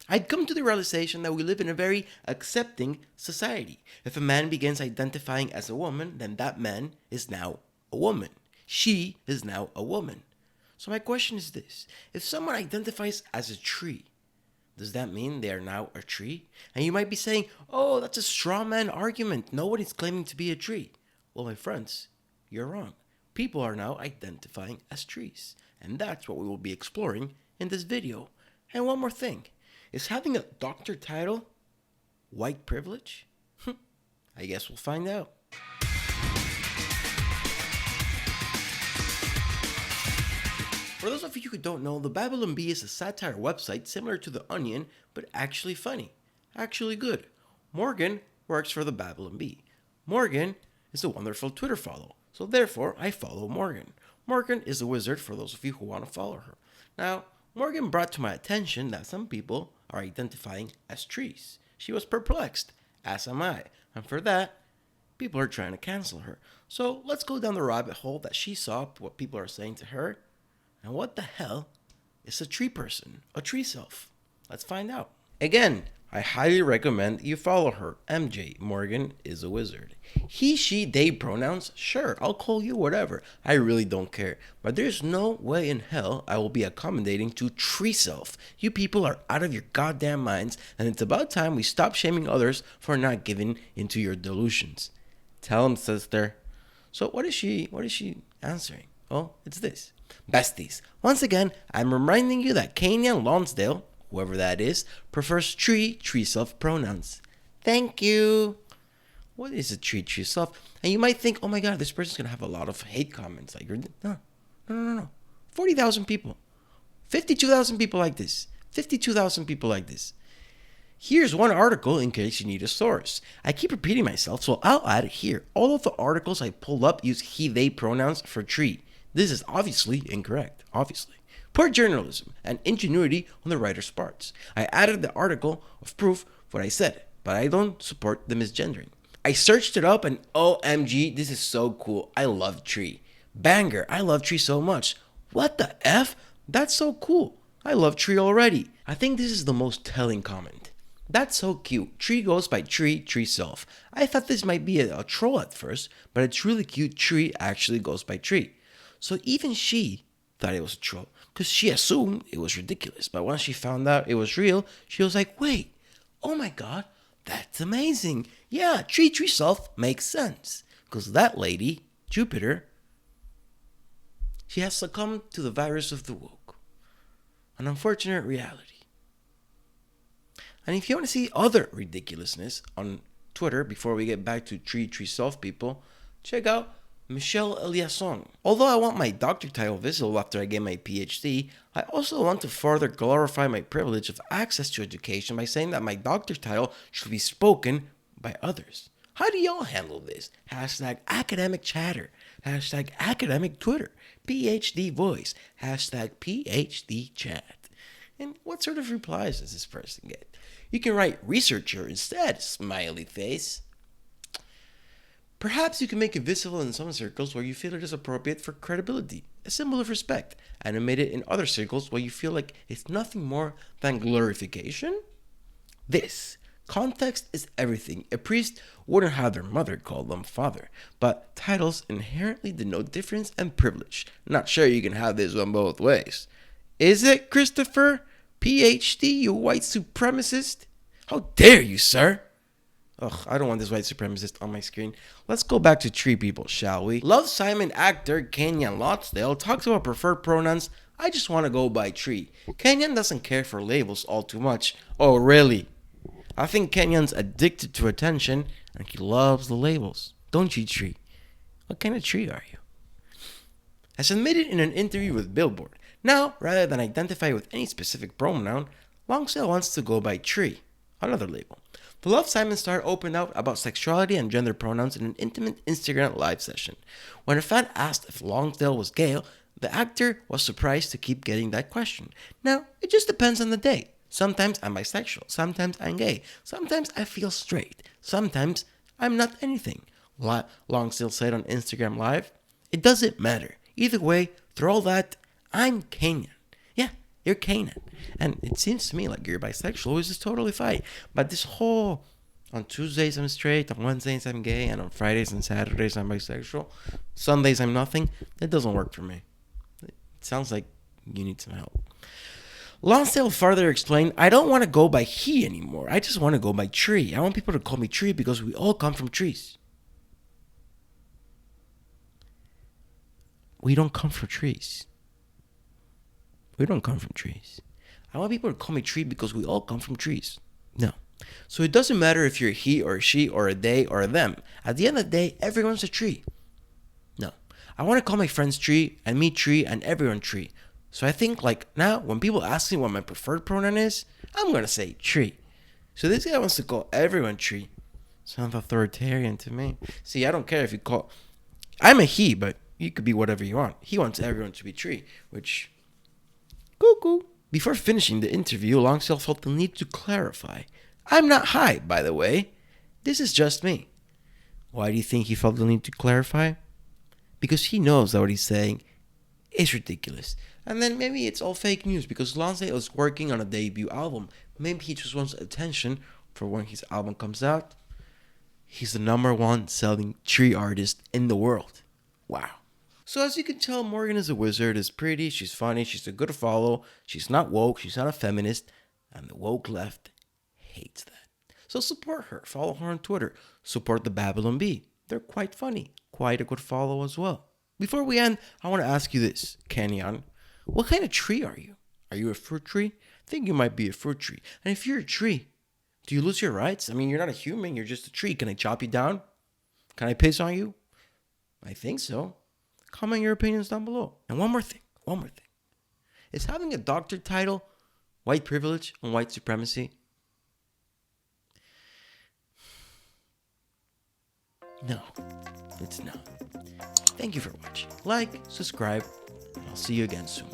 I'd come to the realization that we live in a very accepting society. If a man begins identifying as a woman, then that man is now a woman. She is now a woman. So my question is this: if someone identifies as a tree, does that mean they are now a tree? And you might be saying, oh, that's a straw man argument. Nobody's claiming to be a tree. Well, my friends, you're wrong. People are now identifying as trees. And that's what we will be exploring in this video. And one more thing. Is having a doctor title white privilege? I guess we'll find out. For those of you who don't know, the Babylon Bee is a satire website similar to The Onion, but actually funny. Actually good. Morgan works for the Babylon Bee. Morgan is a wonderful Twitter follow, so therefore I follow Morgan. Morgan is a wizard for those of you who want to follow her. Now, Morgan brought to my attention that some people are identifying as trees. She was perplexed, as am I, and for that, people are trying to cancel her. So let's go down the rabbit hole that she saw, what people are saying to her, and what the hell is a tree person, a TreeSelf? Let's find out. Again, I highly recommend you follow her. MJ, Morgan is a wizard. He, she, they pronouns? Sure, I'll call you whatever. I really don't care. But there's no way in hell I will be accommodating to TreeSelf. You people are out of your goddamn minds, and it's about time we stop shaming others for not giving into your delusions. Tell him, sister. So what is she answering? Oh, it's this. Besties, once again, I'm reminding you that Kenyan Lonsdale, whoever that is, prefers TreeSelf pronouns. Thank you. What is a TreeSelf? And you might think, oh my god, this person's going to have a lot of hate comments. Like, no. 40,000 people. 52,000 people like this. 52,000 people like this. Here's one article in case you need a source. I keep repeating myself, so I'll add it here. All of the articles I pull up use he, they pronouns for tree. This is obviously incorrect, obviously. Poor journalism and ingenuity on the writer's parts. I added the article of proof what I said, but I don't support the misgendering. I searched it up and OMG, this is so cool. I love tree. Banger, I love tree so much. What the F? That's so cool. I love tree already. I think this is the most telling comment. That's so cute. Tree goes by TreeSelf. I thought this might be a troll at first, but it's really cute. Tree actually goes by tree. So even she thought it was a troll, because she assumed it was ridiculous. But once she found out it was real, she was like, wait, oh my god, that's amazing. Yeah, TreeSelf makes sense. Because that lady, Jupiter, she has succumbed to the virus of the woke. An unfortunate reality. And if you want to see other ridiculousness on Twitter, before we get back to TreeSelf people, check out Michelle Eliasson. Although I want my doctor title visible after I get my PhD, I also want to further glorify my privilege of access to education by saying that my doctor title should be spoken by others. How do y'all handle this? Hashtag academic chatter. Hashtag academic Twitter. PhD voice. Hashtag PhD chat. And what sort of replies does this person get? You can write researcher instead, smiley face. Perhaps you can make it visible in some circles where you feel it is appropriate for credibility, a symbol of respect. Animate it in other circles where you feel like it's nothing more than glorification. This context is everything. A priest wouldn't have their mother call them father, but titles inherently denote difference and privilege. Not sure you can have this one both ways. Is it, Christopher? PhD, you white supremacist? How dare you, sir? Ugh, I don't want this white supremacist on my screen. Let's go back to tree people, shall we? Love Simon actor Kenyan Lonsdale talks about preferred pronouns. I just want to go by tree. Kenyan doesn't care for labels all too much. Oh, really? I think Kenyan's addicted to attention and he loves the labels. Don't you, tree? What kind of tree are you? As admitted in an interview with Billboard, now, rather than identify with any specific pronoun, Lonsdale wants to go by tree, another label. The Love Simon star opened up about sexuality and gender pronouns in an intimate Instagram live session. When a fan asked if Lonsdale was gay, the actor was surprised to keep getting that question. Now, it just depends on the day. Sometimes I'm bisexual, sometimes I'm gay, sometimes I feel straight, sometimes I'm not anything. Lonsdale said on Instagram Live, it doesn't matter. Either way, through all that, I'm Kenyan. Yeah, You're Canaan. And it seems to me like you're bisexual, which is totally fine. But this whole on Tuesdays I'm straight, on Wednesdays I'm gay, and on Fridays and Saturdays I'm bisexual, Sundays I'm nothing, that doesn't work for me. It sounds like you need some help. Lonsdale further explained, I don't want to go by he anymore. I just want to go by tree. I want people to call me tree because we all come from trees. We don't come from trees. We don't come from trees. I want people to call me tree because we all come from trees. No. So it doesn't matter if you're a he or a she or a they or a them. At the end of the day, everyone's a tree. No. I want to call my friends tree and me tree and everyone tree. So I think like now when people ask me what my preferred pronoun is, I'm going to say tree. So this guy wants to call everyone tree. Sounds authoritarian to me. See, I don't care if you call... I'm a he, but you could be whatever you want. He wants everyone to be tree, which... Cuckoo. Before finishing the interview, Lonsdale felt the need to clarify. I'm not high, by the way. This is just me. Why do you think he felt the need to clarify? Because he knows that what he's saying is ridiculous. And then maybe it's all fake news because Lonsdale is working on a debut album. Maybe he just wants attention for when his album comes out. He's the #1 selling tree artist in the world. Wow. So as you can tell, Morgan is a wizard, is pretty, she's funny, she's a good follow, she's not woke, she's not a feminist, and the woke left hates that. So support her, follow her on Twitter, support the Babylon Bee. They're quite funny, quite a good follow as well. Before we end, I want to ask you this, Kenyon. What kind of tree are you? Are you a fruit tree? I think you might be a fruit tree. And if you're a tree, do you lose your rights? I mean, you're not a human, you're just a tree. Can I chop you down? Can I piss on you? I think so. Comment your opinions down below. And one more thing. Is having a doctor title white privilege and white supremacy? No, it's not. Thank you for watching. Like, subscribe, and I'll see you again soon.